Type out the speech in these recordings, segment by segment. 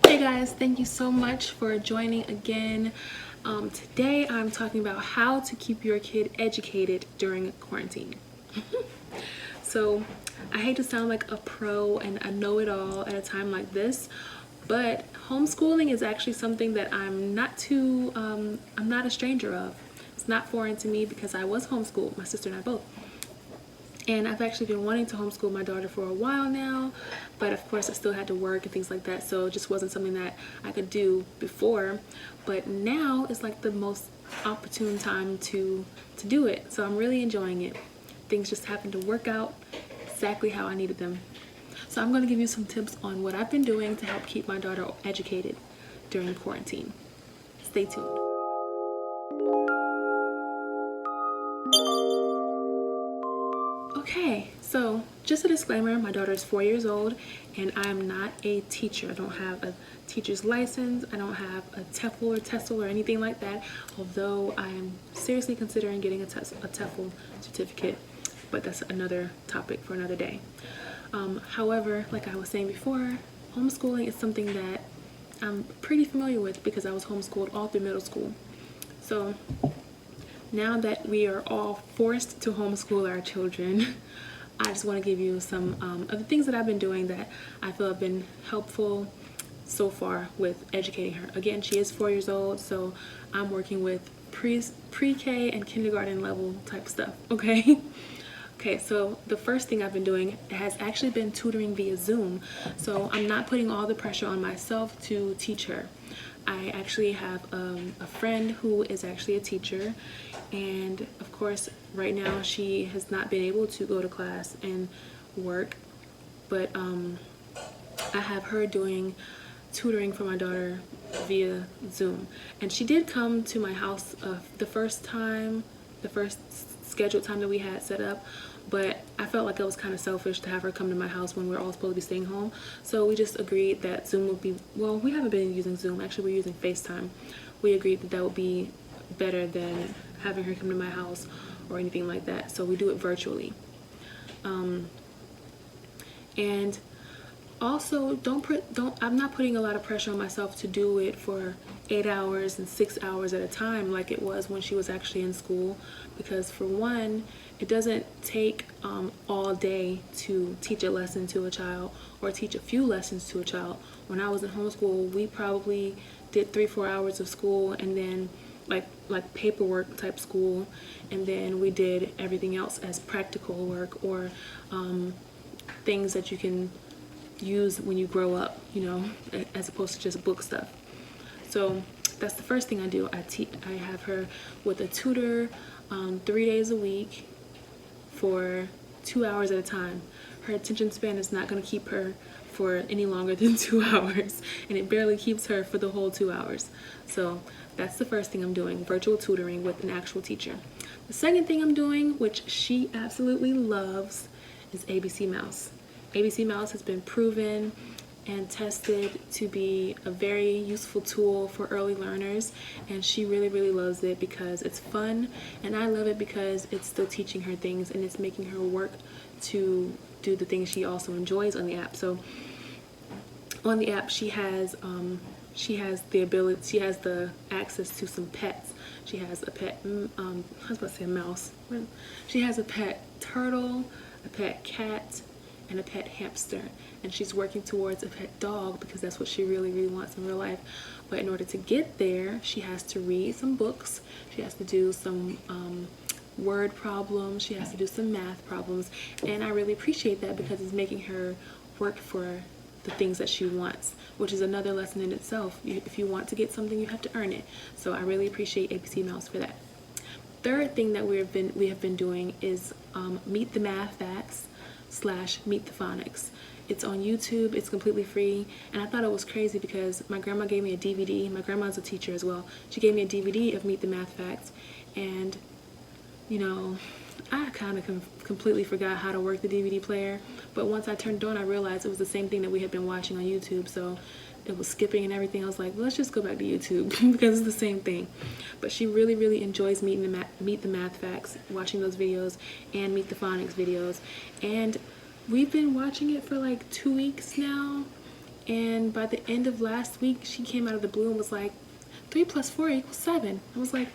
Hey guys, thank you so much for joining again. Today I'm talking about how to keep your kid educated during quarantine. So I hate to sound like a pro and a know-it-all at a time like this, but homeschooling is actually something that I'm not a stranger of. It's not foreign to me because I was homeschooled, my sister and I both. And I've actually been wanting to homeschool my daughter for a while now, but of course I still had to work and things like that, so it just wasn't something that I could do before. But now is like the most opportune time to do it, so I'm really enjoying it. Things just happen to work out exactly how I needed them. So I'm going to give you some tips on what I've been doing to help keep my daughter educated during quarantine. Stay tuned. Okay, so just a disclaimer, my daughter is 4 years old and I'm not a teacher. I don't have a teacher's license. I don't have a TEFL or TESOL or anything like that, although I am seriously considering getting a TEFL certificate, but that's another topic for another day. However, like I was saying before, homeschooling is something that I'm pretty familiar with because I was homeschooled all through middle school. So now that we are all forced to homeschool our children, I just want to give you some of the things that I've been doing that I feel have been helpful so far with educating her. Again, she is 4 years old, so I'm working with pre-K and kindergarten level type stuff, okay? Okay, so the first thing I've been doing has actually been tutoring via Zoom. So I'm not putting all the pressure on myself to teach her. I actually have a friend who is actually a teacher, and of course right now she has not been able to go to class and work, but I have her doing tutoring for my daughter via Zoom. And she did come to my house the first scheduled time that we had set up, but I felt like it was kind of selfish to have her come to my house when we're all supposed to be staying home. So we just agreed that Zoom would be, well, we haven't been using Zoom, actually we're using FaceTime. We agreed that that would be better than having her come to my house or anything like that, so we do it virtually. And also, I'm not putting a lot of pressure on myself to do it for 8 hours and 6 hours at a time like it was when she was actually in school, because for one, it doesn't take all day to teach a lesson to a child or teach a few lessons to a child. When I was in homeschool, we probably did 3-4 hours of school, and then like paperwork type school, and then we did everything else as practical work or things that you can use when you grow up, you know, as opposed to just book stuff. So that's the first thing I do. I have her with a tutor 3 days a week for 2 hours at a time. Her attention span is not going to keep her for any longer than 2 hours, and it barely keeps her for the whole 2 hours. So that's the first thing I'm doing, virtual tutoring with an actual teacher. The second thing I'm doing, which she absolutely loves, is ABC Mouse. ABC Mouse has been proven and tested to be a very useful tool for early learners, and she really loves it because it's fun, and I love it because it's still teaching her things and it's making her work to do the things she also enjoys on the app. So on the app she has the access to some pets. She has a pet I was about to say a mouse. She has a pet turtle, a pet cat, and a pet hamster, and she's working towards a pet dog because that's what she really wants in real life. But in order to get there, she has to read some books, she has to do some word problems, she has to do some math problems, and I really appreciate that because it's making her work for the things that she wants, which is another lesson in itself. If you want to get something, you have to earn it. So I really appreciate ABC Mouse for that. Third thing that we have been doing is Meet the Math Facts / Meet the Phonics. It's on YouTube, it's completely free, and I thought it was crazy because my grandma gave me a DVD. My grandma's a teacher as well. She gave me a DVD of Meet the Math Facts, and you know, I kind of completely forgot how to work the DVD player, but once I turned it on, I realized it was the same thing that we had been watching on YouTube, so it was skipping and everything. I was like, well, let's just go back to YouTube because it's the same thing. But she really enjoys Meet the Math Facts, watching those videos, and Meet the Phonics videos, and we've been watching it for like 2 weeks now, And by the end of last week, she came out of the blue and was like, 3 plus 4 equals 7. I was like,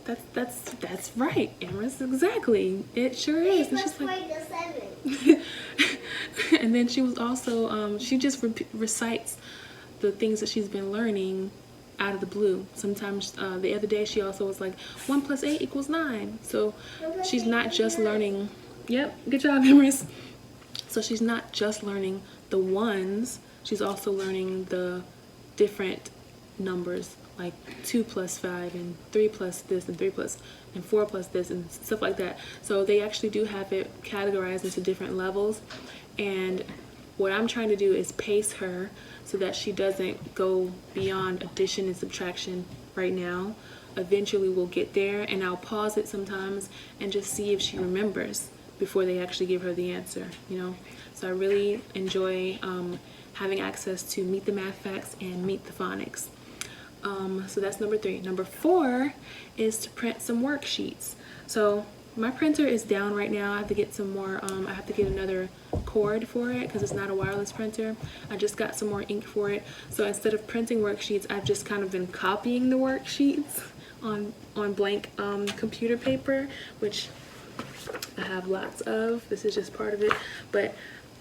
that's right, Amherst, exactly. It sure is. And she's like, 7. And then she was also, she just recites the things that she's been learning out of the blue. Sometimes the other day she also was like 1 plus 8 equals 9. So she's not just learning. Yep, good job, Amherst. So she's not just learning the ones, she's also learning the different numbers, like 2 plus 5 and 3 plus this and 3 plus and 4 plus this and stuff like that. So they actually do have it categorized into different levels, and what I'm trying to do is pace her so that she doesn't go beyond addition and subtraction right now. Eventually we'll get there, and I'll pause it sometimes and just see if she remembers before they actually give her the answer, you know. So I really enjoy having access to Meet the Math Facts and Meet the Phonics. So that's number 3. Number 4 is to print some worksheets. So my printer is down right now. I have to get some more, I have to get another cord for it because it's not a wireless printer. I just got some more ink for it. So instead of printing worksheets, I've just kind of been copying the worksheets on blank computer paper, which I have lots of. This is just part of it. But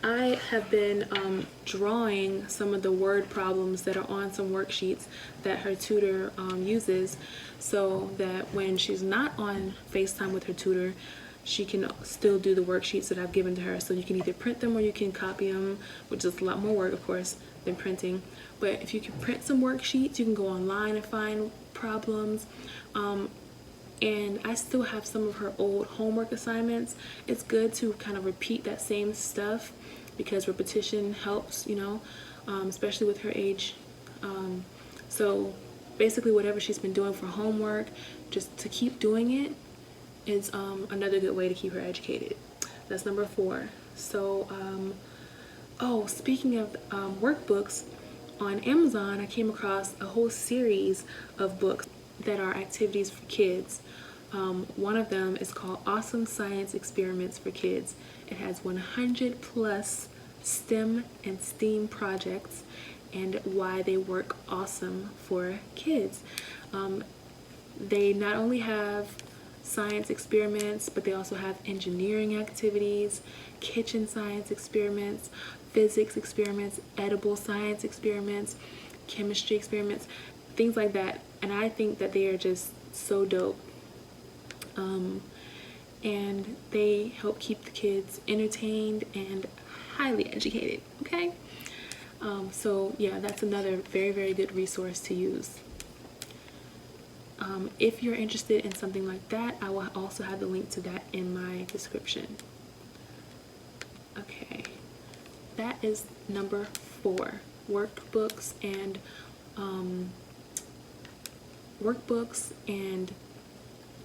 I have been drawing some of the word problems that are on some worksheets that her tutor uses, so that when she's not on FaceTime with her tutor, she can still do the worksheets that I've given to her. So you can either print them or you can copy them, which is a lot more work, of course, than printing. But if you can print some worksheets, you can go online and find problems. And I still have some of her old homework assignments. It's good to kind of repeat that same stuff because repetition helps, you know, especially with her age. So basically whatever she's been doing for homework, just to keep doing it is another good way to keep her educated. That's number 4. So, oh, speaking of workbooks, on Amazon I came across a whole series of books that are activities for kids. One of them is called Awesome Science Experiments for Kids. It has 100 plus STEM and STEAM projects and why they work awesome for kids. They not only have science experiments, but they also have engineering activities, kitchen science experiments, physics experiments, edible science experiments, chemistry experiments, things like that. And I think that they are just so dope. And they help keep the kids entertained and highly educated, okay? So yeah, that's another very, very good resource to use. If you're interested in something like that, I will also have the link to that in my description. Okay, that is number 4, workbooks and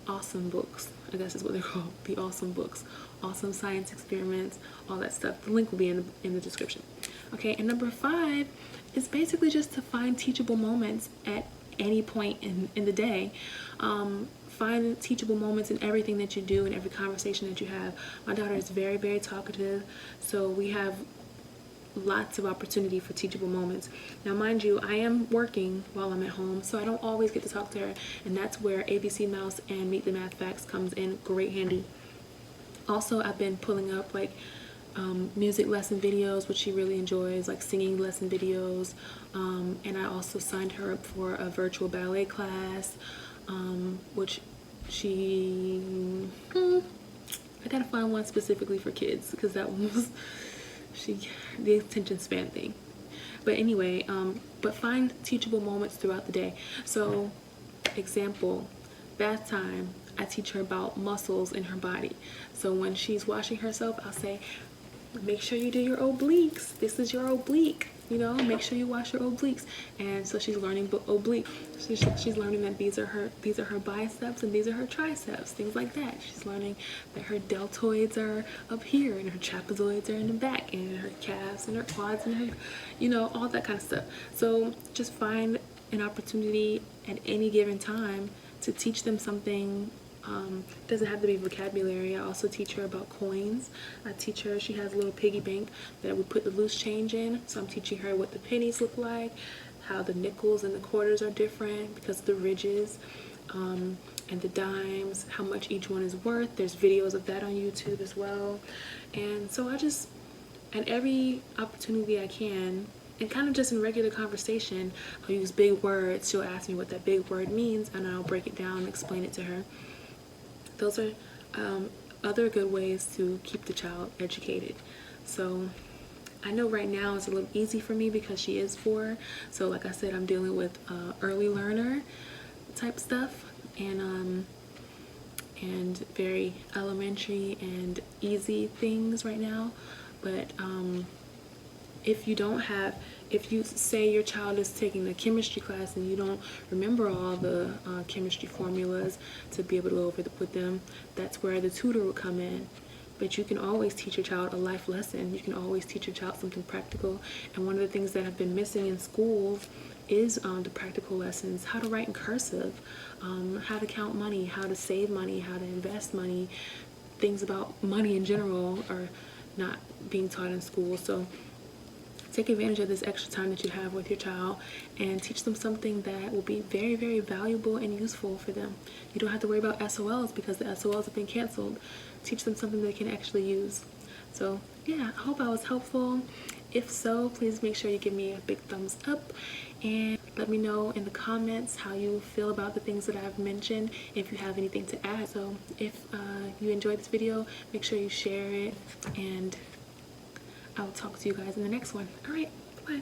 awesome books. I guess is what they're called, the awesome books, awesome science experiments, all that stuff. The link will be in the description. Okay, and number 5 is basically just to find teachable moments at any point in the day. Find teachable moments in everything that you do and every conversation that you have. My daughter is very, very talkative, so we have lots of opportunity for teachable moments. Now mind you, I am working while I'm at home, so I don't always get to talk to her, and that's where ABC Mouse and Meet the Math Facts comes in great handy. Also, I've been pulling up like music lesson videos, which she really enjoys, like singing lesson videos, and I also signed her up for a virtual ballet class, which she I gotta find one specifically for kids because that one was the attention span thing. But anyway, but find teachable moments throughout the day. So example, bath time, I teach her about muscles in her body. So when she's washing herself, I'll say, make sure you do your obliques. This is your oblique, you know, make sure you wash your obliques. And so she's learning oblique. She's learning that these are her biceps and these are her triceps, things like that. She's learning that her deltoids are up here and her trapezoids are in the back and her calves and her quads and her, you know, all that kind of stuff. So just find an opportunity at any given time to teach them something Doesn't have to be vocabulary. I also teach her about coins. I teach her, she has a little piggy bank that we put the loose change in. So I'm teaching her what the pennies look like, how the nickels and the quarters are different because of the ridges, and the dimes, how much each one is worth. There's videos of that on YouTube as well. And so I just, at every opportunity I can, and kind of just in regular conversation, I'll use big words. She'll ask me what that big word means, and I'll break it down and explain it to her. Those are other good ways to keep the child educated. So I know right now it's a little easy for me because she is 4. So like I said, I'm dealing with early learner type stuff, and very elementary and easy things right now. But if you say your child is taking a chemistry class and you don't remember all the chemistry formulas to be able to go over with them, that's where the tutor will come in. But you can always teach your child a life lesson. You can always teach your child something practical. And one of the things that have been missing in schools is the practical lessons: how to write in cursive, how to count money, how to save money, how to invest money. Things about money in general are not being taught in school. So take advantage of this extra time that you have with your child and teach them something that will be very, very valuable and useful for them. You don't have to worry about SOLs because the SOLs have been canceled. Teach them something they can actually use. So yeah, I hope I was helpful. If so, please make sure you give me a big thumbs up and let me know in the comments how you feel about the things that I've mentioned, if you have anything to add. So if you enjoyed this video, make sure you share it, and I'll talk to you guys in the next one. All right, bye.